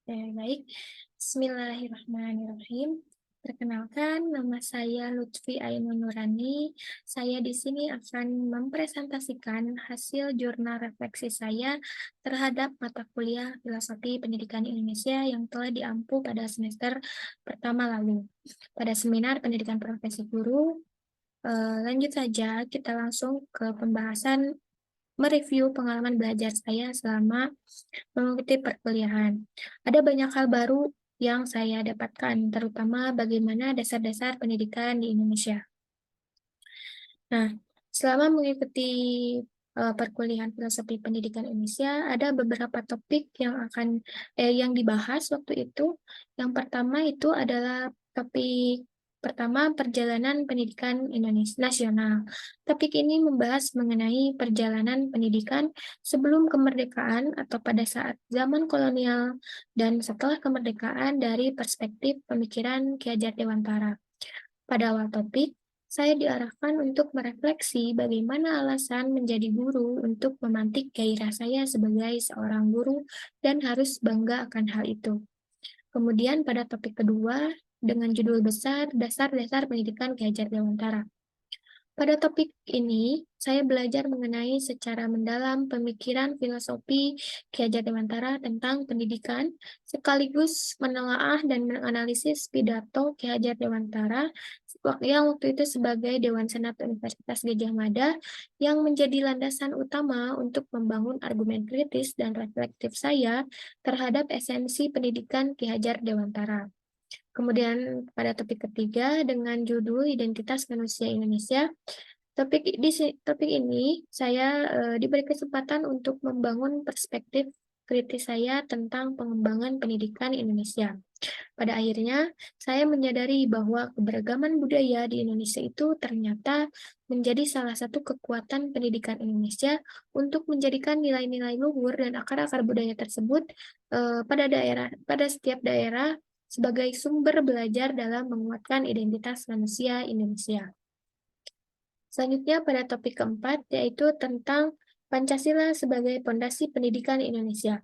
Baik. Bismillahirrahmanirrahim. Perkenalkan, nama saya Lutfi Ainun Nurani. Saya di sini akan mempresentasikan hasil jurnal refleksi saya terhadap mata kuliah Filosofi Pendidikan Indonesia yang telah diampu pada semester pertama lalu. Pada seminar pendidikan profesi guru, lanjut saja kita langsung ke pembahasan mereview pengalaman belajar saya selama mengikuti perkuliahan. Ada banyak hal baru yang saya dapatkan, terutama bagaimana dasar-dasar pendidikan di Indonesia. Nah, selama mengikuti perkuliahan filosofi pendidikan Indonesia, ada beberapa topik yang dibahas waktu itu. Yang pertama itu adalah topik pertama perjalanan pendidikan Indonesia nasional. Topik ini membahas mengenai perjalanan pendidikan sebelum kemerdekaan atau pada saat zaman kolonial dan setelah kemerdekaan dari perspektif pemikiran Ki Hajar Dewantara. Pada awal topik, saya diarahkan untuk merefleksi bagaimana alasan menjadi guru untuk memantik gairah saya sebagai seorang guru dan harus bangga akan hal itu. Kemudian pada topik kedua, dengan judul besar Dasar-Dasar Pendidikan Ki Hajar Dewantara. Pada topik ini, saya belajar mengenai secara mendalam pemikiran filosofi Ki Hajar Dewantara tentang pendidikan, sekaligus menelaah dan menganalisis pidato Ki Hajar Dewantara yang waktu itu sebagai Dewan Senat Universitas Gadjah Mada yang menjadi landasan utama untuk membangun argumen kritis dan reflektif saya terhadap esensi pendidikan Ki Hajar Dewantara. Kemudian pada topik ketiga dengan judul Identitas Manusia Indonesia, topik ini saya diberi kesempatan untuk membangun perspektif kritis saya tentang pengembangan pendidikan Indonesia. Pada akhirnya, saya menyadari bahwa keberagaman budaya di Indonesia itu ternyata menjadi salah satu kekuatan pendidikan Indonesia untuk menjadikan nilai-nilai luhur dan akar-akar budaya tersebut pada setiap daerah sebagai sumber belajar dalam menguatkan identitas manusia Indonesia. Selanjutnya pada topik keempat, yaitu tentang Pancasila sebagai pondasi pendidikan Indonesia.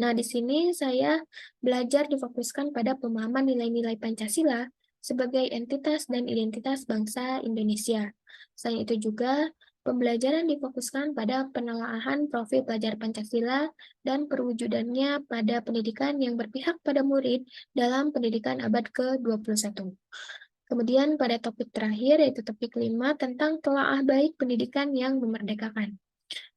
Nah, di sini saya belajar difokuskan pada pemahaman nilai-nilai Pancasila sebagai entitas dan identitas bangsa Indonesia. Selain itu juga, pembelajaran difokuskan pada penelaahan profil pelajar Pancasila dan perwujudannya pada pendidikan yang berpihak pada murid dalam pendidikan abad ke-21. Kemudian pada topik terakhir, yaitu topik 5 tentang telaah baik pendidikan yang memerdekakan.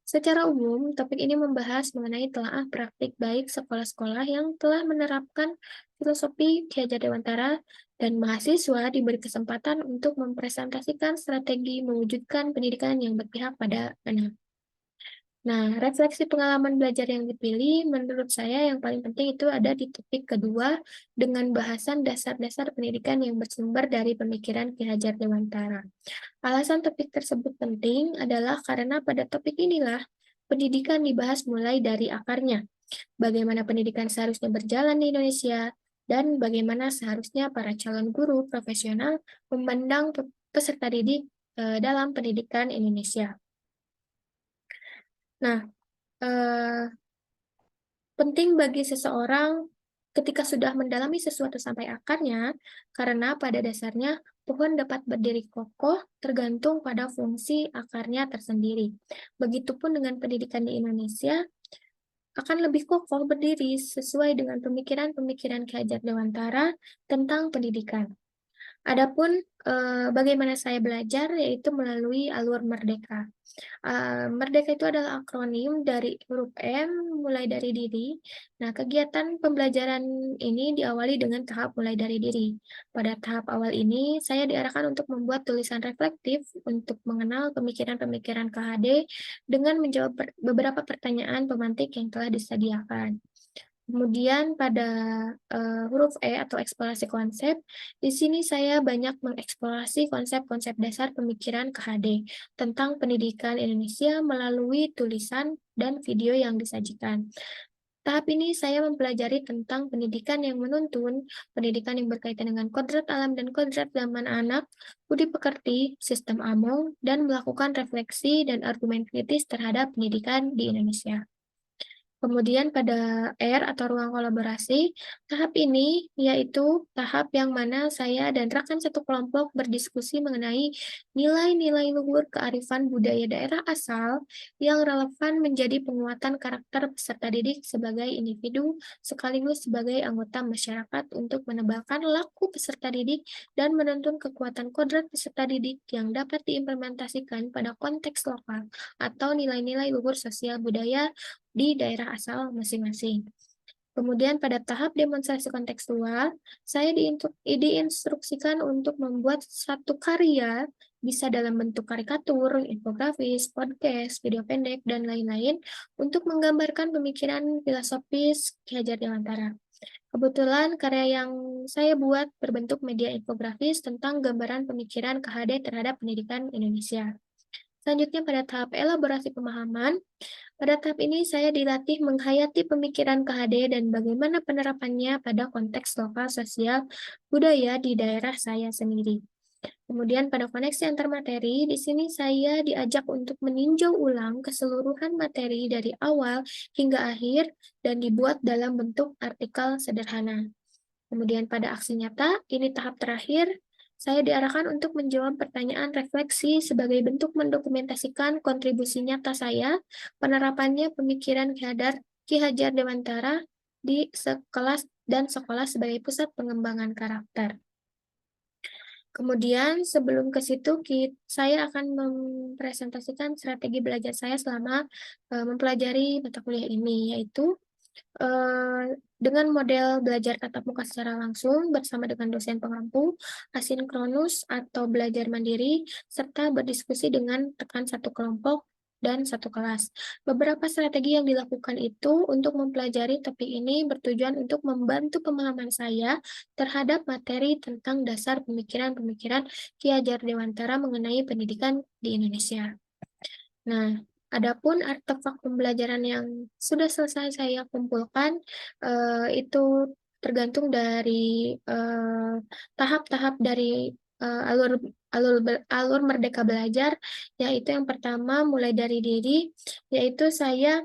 Secara umum, topik ini membahas mengenai telaah praktik baik sekolah-sekolah yang telah menerapkan filosofi Ki Hajar Dewantara dan mahasiswa diberi kesempatan untuk mempresentasikan strategi mewujudkan pendidikan yang berpihak pada anak. Nah, refleksi pengalaman belajar yang dipilih, menurut saya yang paling penting itu ada di topik kedua dengan bahasan dasar-dasar pendidikan yang bersumber dari pemikiran Ki Hajar Dewantara. Alasan topik tersebut penting adalah karena pada topik inilah pendidikan dibahas mulai dari akarnya, bagaimana pendidikan seharusnya berjalan di Indonesia, dan bagaimana seharusnya para calon guru profesional memandang peserta didik dalam pendidikan Indonesia. Nah, eh, penting bagi seseorang ketika sudah mendalami sesuatu sampai akarnya, karena pada dasarnya pohon dapat berdiri kokoh tergantung pada fungsi akarnya tersendiri. Begitupun dengan pendidikan di Indonesia, akan lebih kokoh berdiri sesuai dengan pemikiran-pemikiran Ki Hajar Dewantara tentang pendidikan. Adapun bagaimana saya belajar yaitu melalui alur Merdeka. Merdeka itu adalah akronim dari huruf M mulai dari diri. Nah, kegiatan pembelajaran ini diawali dengan tahap mulai dari diri. Pada tahap awal ini, saya diarahkan untuk membuat tulisan reflektif untuk mengenal pemikiran-pemikiran KHD dengan menjawab beberapa pertanyaan pemantik yang telah disediakan. Kemudian pada huruf E atau eksplorasi konsep, di sini saya banyak mengeksplorasi konsep-konsep dasar pemikiran KHD tentang pendidikan Indonesia melalui tulisan dan video yang disajikan. Tahap ini saya mempelajari tentang pendidikan yang menuntun, pendidikan yang berkaitan dengan kodrat alam dan kodrat zaman anak, budi pekerti, sistem AMONG, dan melakukan refleksi dan argumen kritis terhadap pendidikan di Indonesia. Kemudian pada R atau ruang kolaborasi, tahap ini yaitu tahap yang mana saya dan rekan satu kelompok berdiskusi mengenai nilai-nilai luhur kearifan budaya daerah asal yang relevan menjadi penguatan karakter peserta didik sebagai individu sekaligus sebagai anggota masyarakat untuk menebalkan laku peserta didik dan menuntun kekuatan kodrat peserta didik yang dapat diimplementasikan pada konteks lokal atau nilai-nilai luhur sosial budaya di daerah asal masing-masing. Kemudian pada tahap demonstrasi kontekstual, saya diinstruksikan untuk membuat satu karya, bisa dalam bentuk karikatur, infografis, podcast, video pendek, dan lain-lain, untuk menggambarkan pemikiran filosofis Ki Hajar Dewantara. Kebetulan karya yang saya buat berbentuk media infografis tentang gambaran pemikiran KHD terhadap pendidikan Indonesia. Selanjutnya pada tahap elaborasi pemahaman, pada tahap ini saya dilatih menghayati pemikiran KHD dan bagaimana penerapannya pada konteks lokal sosial budaya di daerah saya sendiri. Kemudian pada koneksi antar materi, di sini saya diajak untuk meninjau ulang keseluruhan materi dari awal hingga akhir dan dibuat dalam bentuk artikel sederhana. Kemudian pada aksi nyata, ini tahap terakhir, saya diarahkan untuk menjawab pertanyaan refleksi sebagai bentuk mendokumentasikan kontribusi nyata saya, penerapannya pemikiran Ki Hajar Dewantara di sekelas dan sekolah sebagai pusat pengembangan karakter. Kemudian sebelum ke situ, saya akan mempresentasikan strategi belajar saya selama mempelajari mata kuliah ini, yaitu dengan model belajar tatap muka secara langsung bersama dengan dosen pengampu, asinkronus atau belajar mandiri, serta berdiskusi dengan rekan satu kelompok dan satu kelas. Beberapa strategi yang dilakukan itu untuk mempelajari topik ini bertujuan untuk membantu pemahaman saya terhadap materi tentang dasar pemikiran-pemikiran Ki Hajar Dewantara mengenai pendidikan di Indonesia. Nah, adapun artefak pembelajaran yang sudah selesai saya kumpulkan, itu tergantung dari tahap-tahap dari alur alur Merdeka Belajar, yaitu yang pertama mulai dari diri, yaitu saya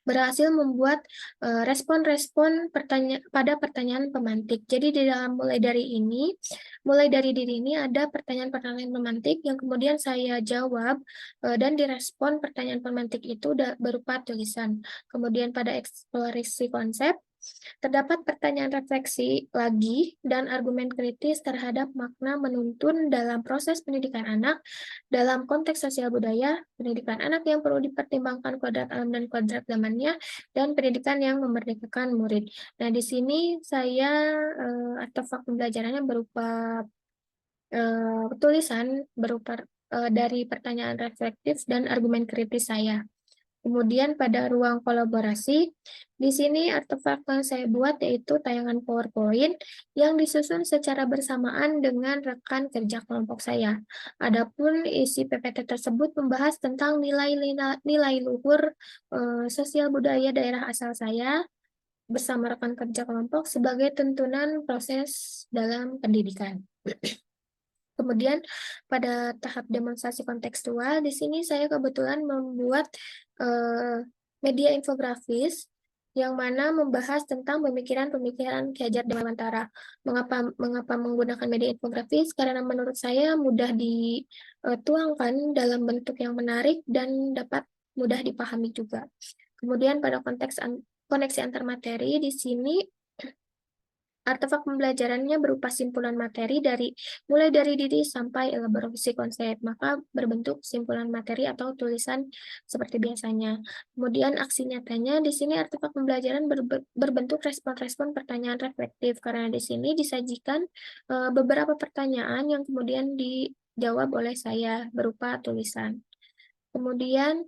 berhasil membuat respon-respon pada pertanyaan pemantik. Jadi di dalam mulai dari diri ini ada pertanyaan-pertanyaan pemantik yang kemudian saya jawab dan direspon pertanyaan pemantik itu berupa tulisan. Kemudian pada eksplorasi konsep, terdapat pertanyaan refleksi lagi dan argumen kritis terhadap makna menuntun dalam proses pendidikan anak dalam konteks sosial budaya, pendidikan anak yang perlu dipertimbangkan kodrat alam dan kodrat zamannya, dan pendidikan yang memerdekakan murid. Nah, di sini saya artefak pembelajarannya berupa tulisan berupa dari pertanyaan reflektif dan argumen kritis saya. Kemudian pada ruang kolaborasi, di sini artefak yang saya buat yaitu tayangan PowerPoint yang disusun secara bersamaan dengan rekan kerja kelompok saya. Adapun isi PPT tersebut membahas tentang nilai luhur sosial budaya daerah asal saya bersama rekan kerja kelompok sebagai tuntunan proses dalam pendidikan. Kemudian pada tahap demonstrasi kontekstual, di sini saya kebetulan membuat media infografis yang mana membahas tentang pemikiran-pemikiran Ki Hajar Dewantara. Mengapa menggunakan media infografis? Karena menurut saya mudah dituangkan dalam bentuk yang menarik dan dapat mudah dipahami juga. Kemudian pada koneksi antar materi, di sini artefak pembelajarannya berupa simpulan materi mulai dari diri sampai elaborasi konsep, maka berbentuk simpulan materi atau tulisan seperti biasanya. Kemudian aksi nyatanya di sini artefak pembelajaran berbentuk respon-respon pertanyaan reflektif karena di sini disajikan beberapa pertanyaan yang kemudian dijawab oleh saya berupa tulisan. Kemudian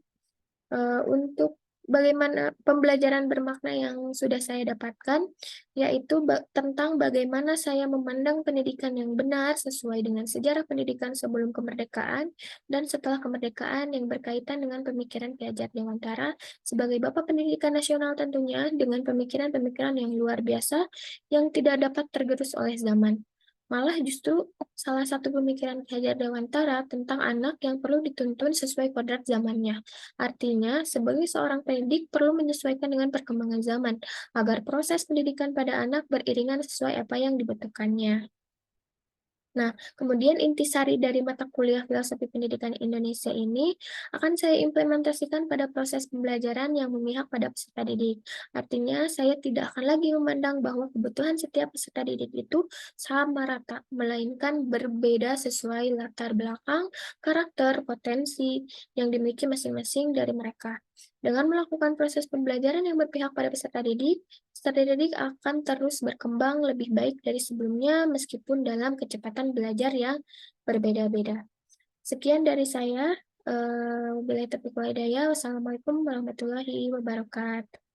untuk bagaimana pembelajaran bermakna yang sudah saya dapatkan, yaitu tentang bagaimana saya memandang pendidikan yang benar sesuai dengan sejarah pendidikan sebelum kemerdekaan dan setelah kemerdekaan yang berkaitan dengan pemikiran Ki Hajar Dewantara sebagai Bapak Pendidikan Nasional tentunya dengan pemikiran-pemikiran yang luar biasa yang tidak dapat tergerus oleh zaman. Malah justru salah satu pemikiran Ki Hajar Dewantara tentang anak yang perlu dituntun sesuai kodrat zamannya. Artinya, sebagai seorang pendidik perlu menyesuaikan dengan perkembangan zaman, agar proses pendidikan pada anak beriringan sesuai apa yang dibutuhkannya. Nah, kemudian intisari dari mata kuliah Filosofi Pendidikan Indonesia ini akan saya implementasikan pada proses pembelajaran yang memihak pada peserta didik. Artinya, saya tidak akan lagi memandang bahwa kebutuhan setiap peserta didik itu sama rata, melainkan berbeda sesuai latar belakang, karakter, potensi yang dimiliki masing-masing dari mereka. Dengan melakukan proses pembelajaran yang berpihak pada peserta didik akan terus berkembang lebih baik dari sebelumnya meskipun dalam kecepatan belajar yang berbeda-beda. Sekian dari saya. Wabillahi taufiq wal hidayah. Wassalamualaikum warahmatullahi wabarakatuh.